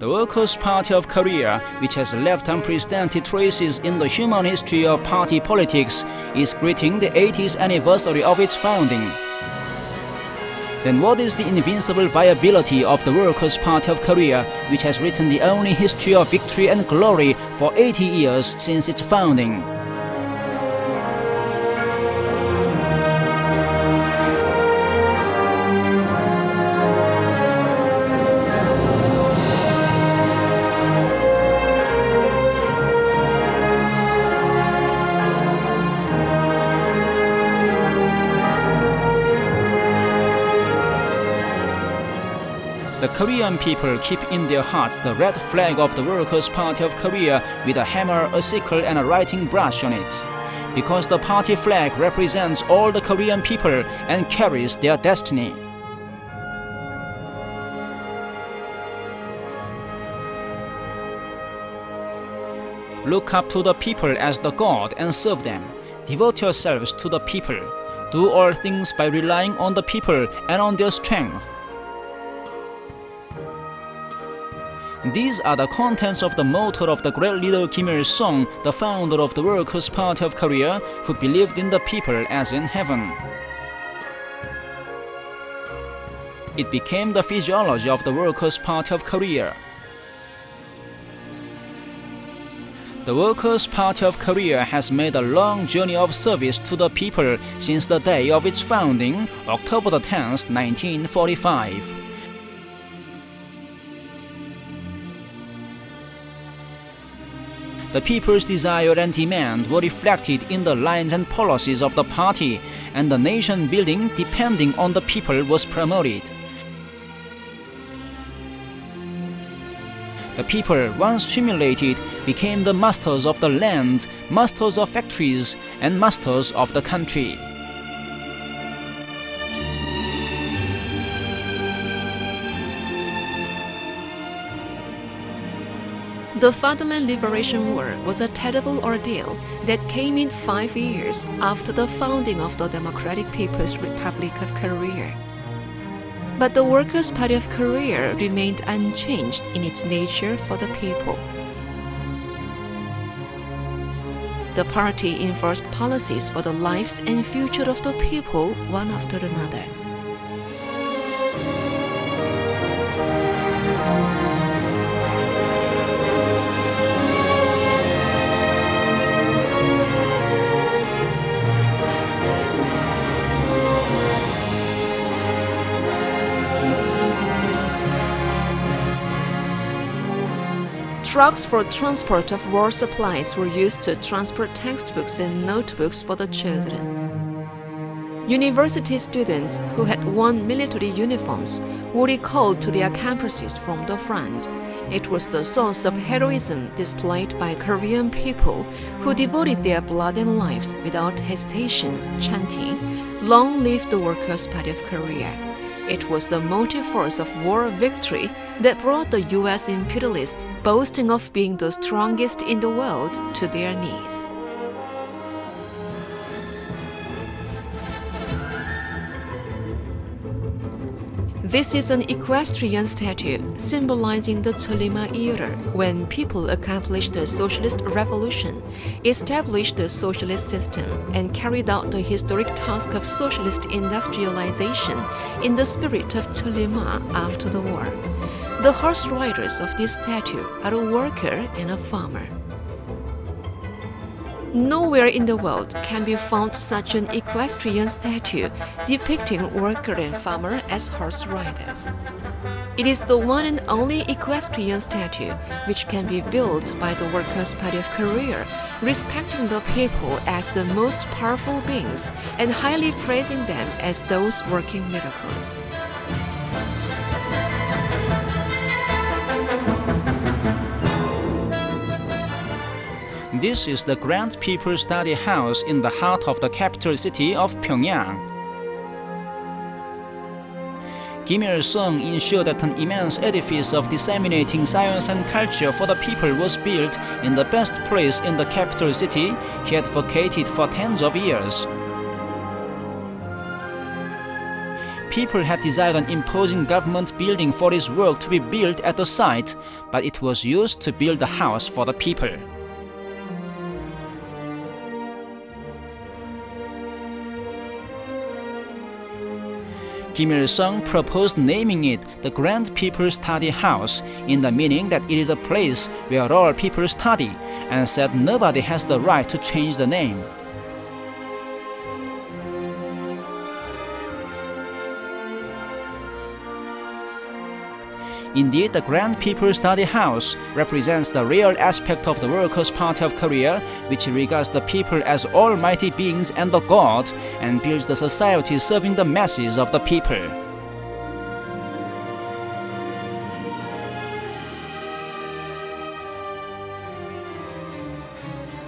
The Workers' Party of Korea, which has left unprecedented traces in the human history of party politics, is greeting the 80th anniversary of its founding. Then what is the invincible viability of the Workers' Party of Korea, which has written the only history of victory and glory for 80 years since its founding? The Korean people keep in their hearts the red flag of the Workers' Party of Korea with a hammer, a sickle, and a writing brush on it, because the party flag represents all the Korean people and carries their destiny. Look up to the people as the God and serve them. Devote yourselves to the people. Do all things by relying on the people and on their strength. These are the contents of the motto of the great leader Kim Il-sung, the founder of the Workers' Party of Korea, who believed in the people as in heaven. It became the physiology of the Workers' Party of Korea. The Workers' Party of Korea has made a long journey of service to the people since the day of its founding, October 10, 1945. The people's desire and demand were reflected in the lines and policies of the party, and the nation building depending on the people was promoted. The people, once stimulated, became the masters of the land, masters of factories, and masters of the country. The Fatherland Liberation War was a terrible ordeal that came in 5 years after the founding of the Democratic People's Republic of Korea. But the Workers' Party of Korea remained unchanged in its nature for the people. The party enforced policies for the lives and future of the people one after another. Trucks for transport of war supplies were used to transport textbooks and notebooks for the children. University students who had worn military uniforms were recalled to their campuses from the front. It was the source of heroism displayed by Korean people who devoted their blood and lives without hesitation, chanting, "Long live the Workers' Party of Korea." It was the motive force of war victory that brought the U.S. imperialists, boasting of being the strongest in the world, to their knees. This is an equestrian statue symbolizing the Cholima era, when people accomplished the socialist revolution, established the socialist system, and carried out the historic task of socialist industrialization in the spirit of Cholima after the war. The horse riders of this statue are a worker and a farmer. Nowhere in the world can be found such an equestrian statue depicting worker and farmer as horse riders. It is the one and only equestrian statue which can be built by the Workers' Party of Korea, respecting the people as the most powerful beings and highly praising them as those working miracles. This is the Grand People Study House in the heart of the capital city of Pyongyang. Kim Il-sung ensured that an immense edifice of disseminating science and culture for the people was built in the best place in the capital city he had vacated for tens of years. people had desired an imposing government building for its work to be built at the site, but it was used to build a house for the people. Kim Il-sung proposed naming it the Grand People Study House, in the meaning that it is a place where all people study, and said nobody has the right to change the name. Indeed, the Grand People Study House represents the real aspect of the Workers' Party of Korea, which regards the people as almighty beings and the God, and builds the society serving the masses of the people.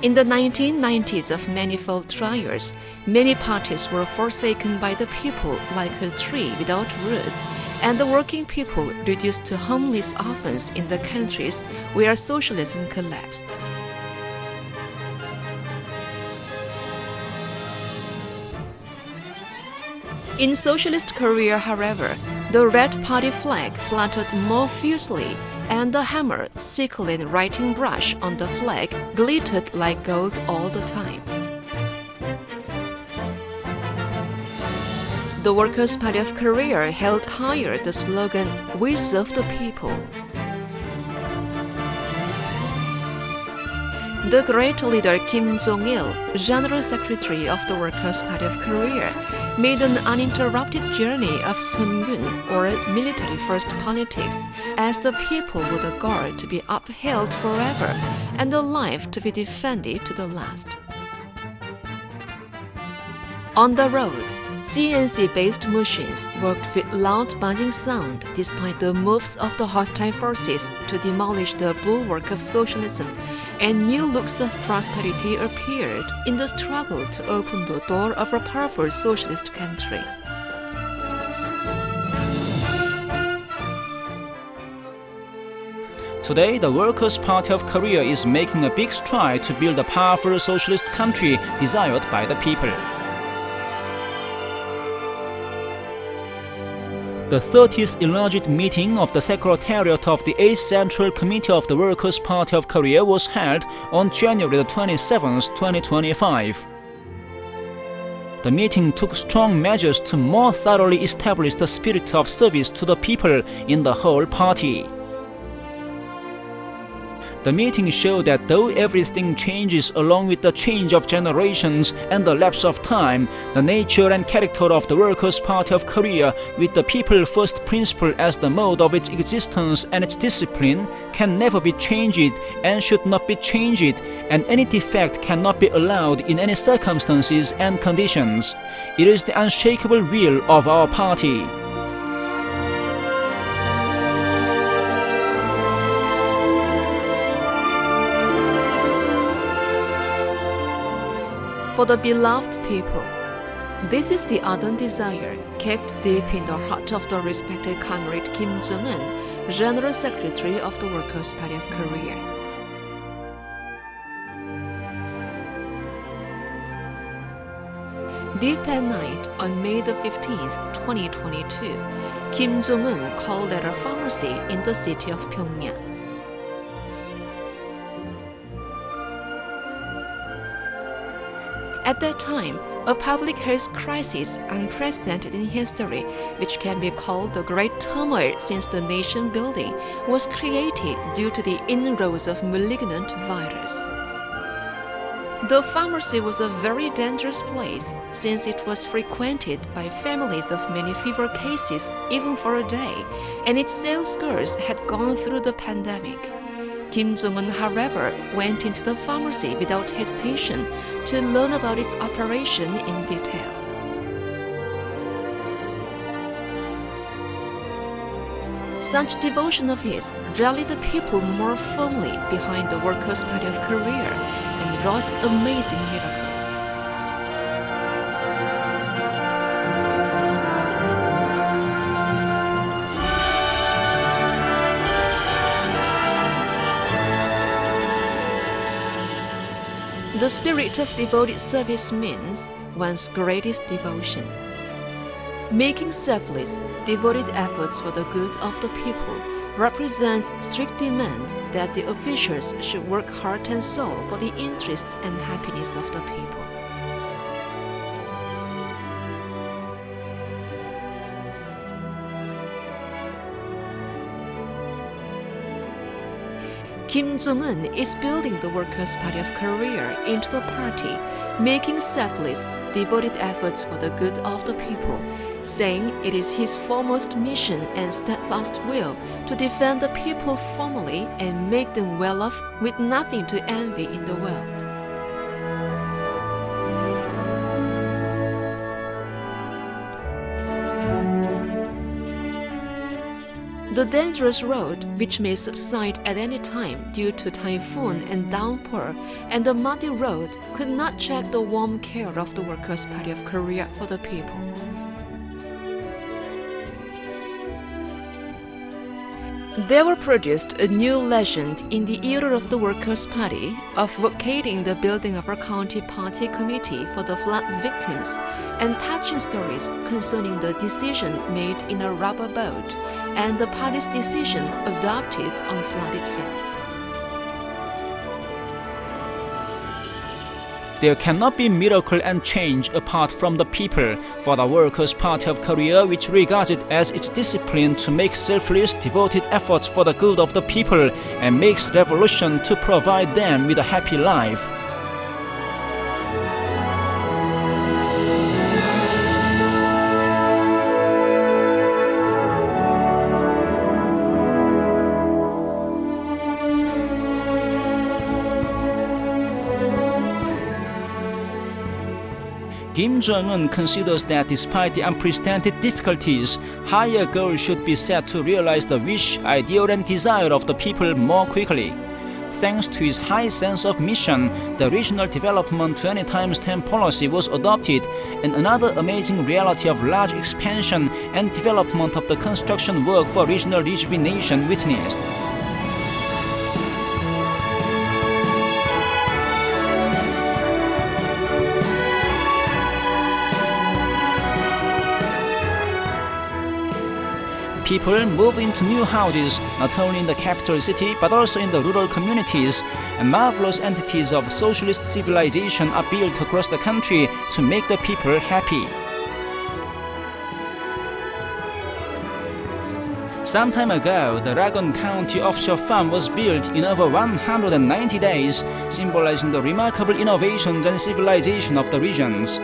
In the 1990s of manifold trials, many parties were forsaken by the people like a tree without root, and the working people reduced to homeless orphans in the countries where socialism collapsed. In Socialist Korea, however, the Red Party flag fluttered more fiercely, and the hammer, sickle and writing brush on the flag glittered like gold all the time. The Workers' Party of Korea held higher the slogan, "We serve the people." The great leader Kim Jong-il, General Secretary of the Workers' Party of Korea, made an uninterrupted journey of Sungun, or military-first politics, as the people were the guard to be upheld forever and the life to be defended to the last. On the road, CNC-based machines worked with loud buzzing sound despite the moves of the hostile forces to demolish the bulwark of socialism, and new looks of prosperity appeared in the struggle to open the door of a powerful socialist country. Today, the Workers' Party of Korea is making a big stride to build a powerful socialist country desired by the people. The 30th enlarged meeting of the Secretariat of the 8th Central Committee of the Workers' Party of Korea was held on January 27, 2025. The meeting took strong measures to more thoroughly establish the spirit of service to the people in the whole party. The meeting showed that though everything changes along with the change of generations and the lapse of time, the nature and character of the Workers' Party of Korea, with the people first principle as the mode of its existence and its discipline, can never be changed and should not be changed, and any defect cannot be allowed in any circumstances and conditions. It is the unshakable will of our party. For the beloved people, this is the ardent desire kept deep in the heart of the respected comrade Kim Jong-un, General Secretary of the Workers' Party of Korea. Deep at night on May 15, 2022, Kim Jong-un called at a pharmacy in the city of Pyongyang. At that time, a public health crisis unprecedented in history, which can be called the great turmoil since the nation building, was created due to the inroads of malignant virus. The pharmacy was a very dangerous place since it was frequented by families of many fever cases even for a day, and its sales girls had gone through the pandemic. Kim Jong-un, however, went into the pharmacy without hesitation to learn about its operation in detail. Such devotion of his rallied the people more firmly behind the Workers' Party of Korea and wrought amazing miracles. The spirit of devoted service means one's greatest devotion. Making selfless, devoted efforts for the good of the people represents strict demand that the officials should work heart and soul for the interests and happiness of the people. Kim Jong-un is building the Workers' Party of Korea into the party, making selfless, devoted efforts for the good of the people, saying it is his foremost mission and steadfast will to defend the people formally and make them well off with nothing to envy in the world. The dangerous road, which may subside at any time due to typhoon and downpour, and the muddy road could not check the warm care of the Workers' Party of Korea for the people. There were produced a new legend in the era of the Workers' Party of vacating the building of our county party committee for the flood victims and touching stories concerning the decision made in a rubber boat and the party's decision adopted on flooded field. There cannot be miracle and change apart from the people, for the Workers' Party of Korea, which regards it as its discipline to make selfless, devoted efforts for the good of the people and makes revolution to provide them with a happy life. Kim Jong-un considers that despite the unprecedented difficulties, higher goals should be set to realize the wish, ideal and desire of the people more quickly. Thanks to his high sense of mission, the Regional Development 20 × 10 policy was adopted, and another amazing reality of large expansion and development of the construction work for regional rejuvenation witnessed. People move into new houses, not only in the capital city but also in the rural communities, and marvelous entities of socialist civilization are built across the country to make the people happy. Some time ago, the Ragon County offshore farm was built in over 190 days, symbolizing the remarkable innovations and civilization of the regions.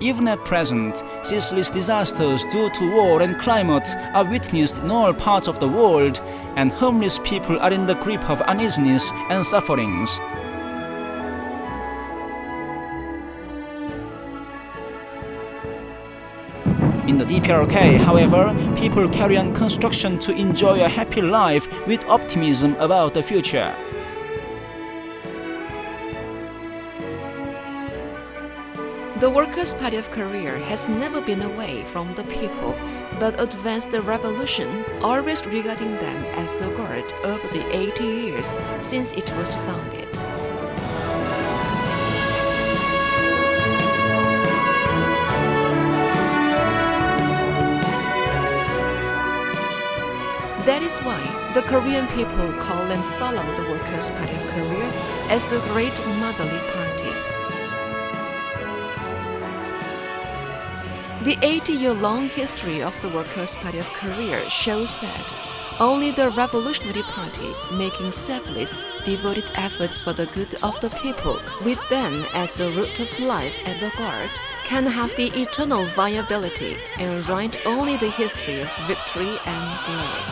Even at present, ceaseless disasters due to war and climate are witnessed in all parts of the world, and homeless people are in the grip of uneasiness and sufferings. In the DPRK, however, people carry on construction to enjoy a happy life with optimism about the future. The Workers' Party of Korea has never been away from the people, but advanced the revolution, always regarding them as the guard over the 80 years since it was founded. That is why the Korean people call and follow the Workers' Party of Korea as the Great Motherly Party. The 80-year-long history of the Workers' Party of Korea shows that only the Revolutionary Party, making selfless, devoted efforts for the good of the people, with them as the root of life and the guard, can have the eternal viability and write only the history of victory and glory.